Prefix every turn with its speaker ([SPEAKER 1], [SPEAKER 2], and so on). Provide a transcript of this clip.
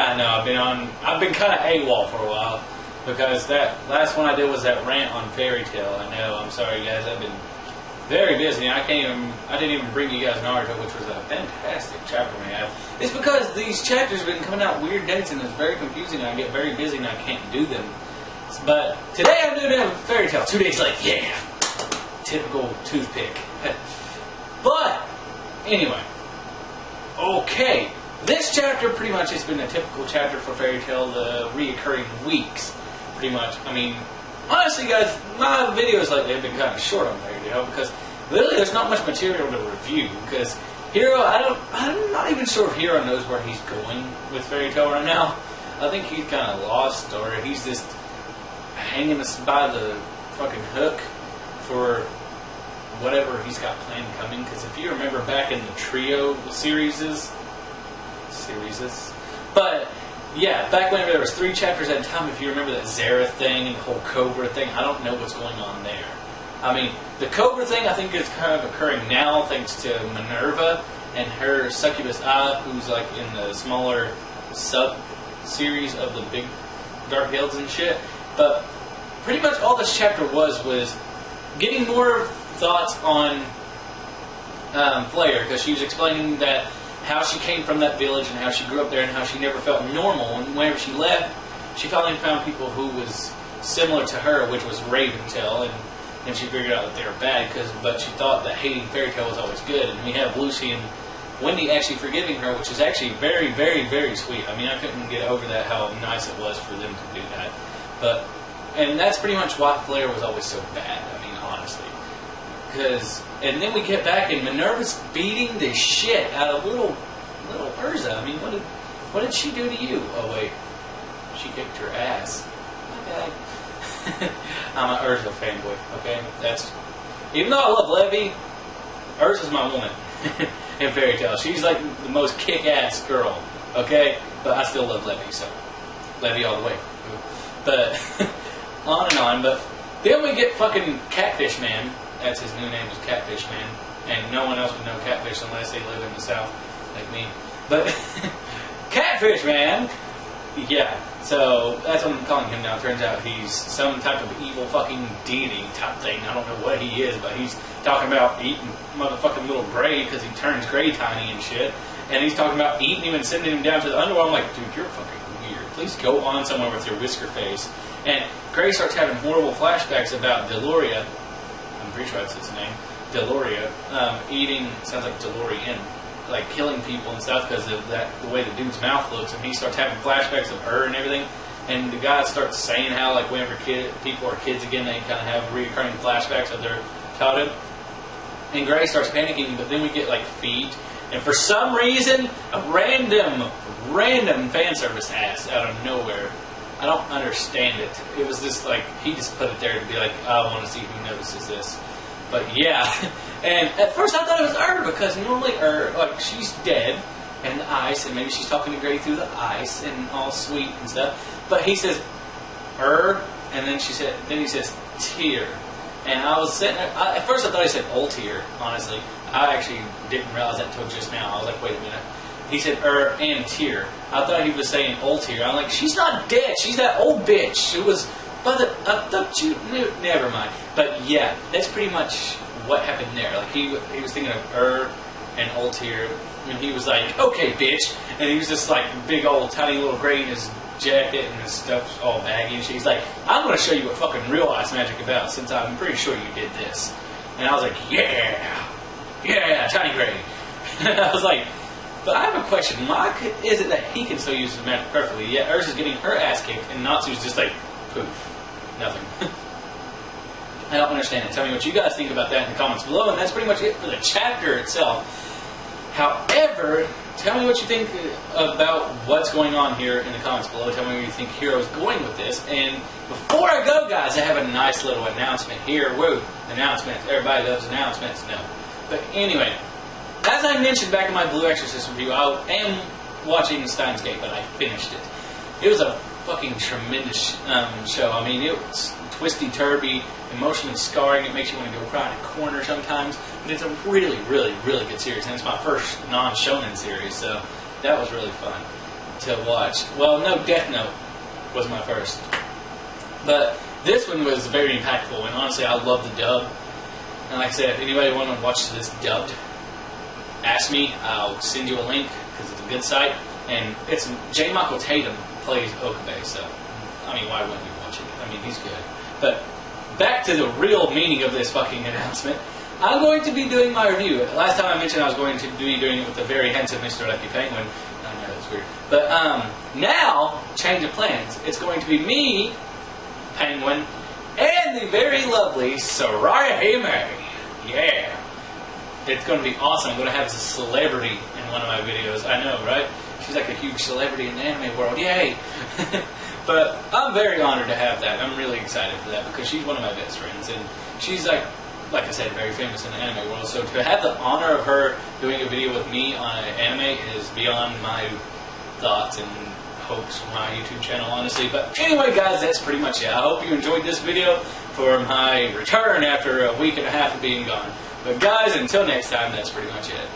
[SPEAKER 1] Yeah, no, I've been kind of AWOL for a while because that last one I did was that rant on Fairy Tail. I know, I'm sorry guys, I've been very busy. I didn't even bring you guys Naruto, which was a fantastic chapter we had. It's because these chapters have been coming out weird dates and it's very confusing. I get very busy and I can't do them. But today I'm doing a Fairy Tail. 2 days late, yeah, typical toothpick. But anyway, okay. This chapter pretty much has been a typical chapter for Fairy Tail, the reoccurring weeks, pretty much. I mean, honestly, guys, my videos lately have been kind of short on Fairy Tail because literally there's not much material to review. Because Hero, I'm not even sure if Hero knows where he's going with Fairy Tail right now. I think he's kind of lost, or he's just hanging us by the fucking hook for whatever he's got planned coming. Because if you remember back in the Trio series. But yeah, back whenever there was 3 chapters at a time, if you remember that Zara thing and the whole Cobra thing, I don't know what's going on there. I mean, the Cobra thing I think is kind of occurring now thanks to Minerva and her succubus Eye, who's like in the smaller sub-series of the big Dark Guilds and shit. But pretty much all this chapter was getting more thoughts on Flare, because she was explaining that how she came from that village and how she grew up there and how she never felt normal. And whenever she left, she finally found people who was similar to her, which was Raven Tail, and she figured out that they were bad, but she thought that hating Fairy Tail was always good. And we have Lucy and Wendy actually forgiving her, which is actually very, very, very sweet. I mean, I couldn't get over that, how nice it was for them to do that. And that's pretty much why Flare was always so bad, I mean, honestly. And then we get back and Minerva's beating the shit out of little Urza. I mean, what did she do to you? Oh wait, she kicked your ass. Okay. I'm an Urza fanboy. Okay, even though I love Levy, Urza's my woman in Fairy Tail. She's like the most kick-ass girl. Okay, but I still love Levy, so Levy all the way. But on and on. But then we get fucking Catfish Man. That's his new name, is Catfish Man. And no one else would know Catfish unless they live in the South, like me. But Catfish Man, yeah. So that's what I'm calling him now. Turns out he's some type of evil fucking deity type thing. I don't know what he is, but he's talking about eating motherfucking little Gray because he turns Gray tiny and shit. And he's talking about eating him and sending him down to the underworld. I'm like, dude, you're fucking weird. Please go on somewhere with your whisker face. And Gray starts having horrible flashbacks about Deloria. I'm pretty sure that's his name. Deloria. Eating, sounds like DeLorean. Like killing people and stuff because of the way the dude's mouth looks, and he starts having flashbacks of her and everything. And the guy starts saying how, like, whenever people are kids again, they kind of have recurring flashbacks of their childhood. And Gray starts panicking, but then we get like feet, and for some reason, a random fan service ass out of nowhere. I don't understand it. It was just like he just put it there to be like, I want to see who notices this. But yeah, and at first I thought it was because normally like she's dead and the ice, and maybe she's talking to Gray through the ice and all sweet and stuff. But he says and then he says tear, and I was sitting there, at first I thought he said Ultier. Honestly, I actually didn't realize that until just now. I was like, wait a minute. He said and tear. I thought he was saying Ultier. I'm like, she's not dead. She's that old bitch. It was. But I thought you knew. Never mind. But yeah, that's pretty much what happened there. Like he was thinking of and Ultier when he was like, okay, bitch, and he was just like big old tiny little Gray in his jacket and his stuff's all baggy and shit. He's like, I'm going to show you what fucking real ice magic about, since I'm pretty sure you did this. And I was like, yeah, Tiny Gray. I was like, but I have a question. Why is it that he can still use his magic perfectly, yet Ursa's getting her ass kicked and Natsu's just like, poof. Nothing. I don't understand it. Tell me what you guys think about that in the comments below, and that's pretty much it for the chapter itself. However, tell me what you think about what's going on here in the comments below. Tell me where you think Hero's going with this. And before I go, guys, I have a nice little announcement here. Woo! Announcements. Everybody loves announcements. No. But anyway, as I mentioned back in my Blue Exorcist review, I am watching Steins Gate, but I finished it. It was a fucking tremendous show. I mean, it was twisty-turvy, emotionally scarring. It makes you want to go cry in a corner sometimes. But it's a really, really, really good series. And it's my first non-shonen series, so that was really fun. to watch. Well, no, Death Note was my first. But this one was very impactful, and honestly, I love the dub. And like I said, if anybody want to watch this dubbed, ask me. I'll send you a link, because it's a good site. And it's J. Michael Tatum plays Okabe, so, I mean, why wouldn't you watch it? I mean, he's good. But back to the real meaning of this fucking announcement. I'm going to be doing my review. Last time I mentioned I was going to be doing it with the very handsome Mr. Lucky Penguin. I know that's weird. But now, change of plans. It's going to be me, Penguin, and the very lovely Soraya Hime. Yeah. It's going to be awesome. I'm going to have a celebrity in one of my videos. I know, right? She's like a huge celebrity in the anime world. Yay! But I'm very honored to have that. I'm really excited for that because she's one of my best friends. And she's like I said, very famous in the anime world. So to have the honor of her doing a video with me on an anime is beyond my thoughts and hopes for my YouTube channel, honestly. But anyway, guys, that's pretty much it. I hope you enjoyed this video for my return after a week and a half of being gone. But guys, until next time, that's pretty much it.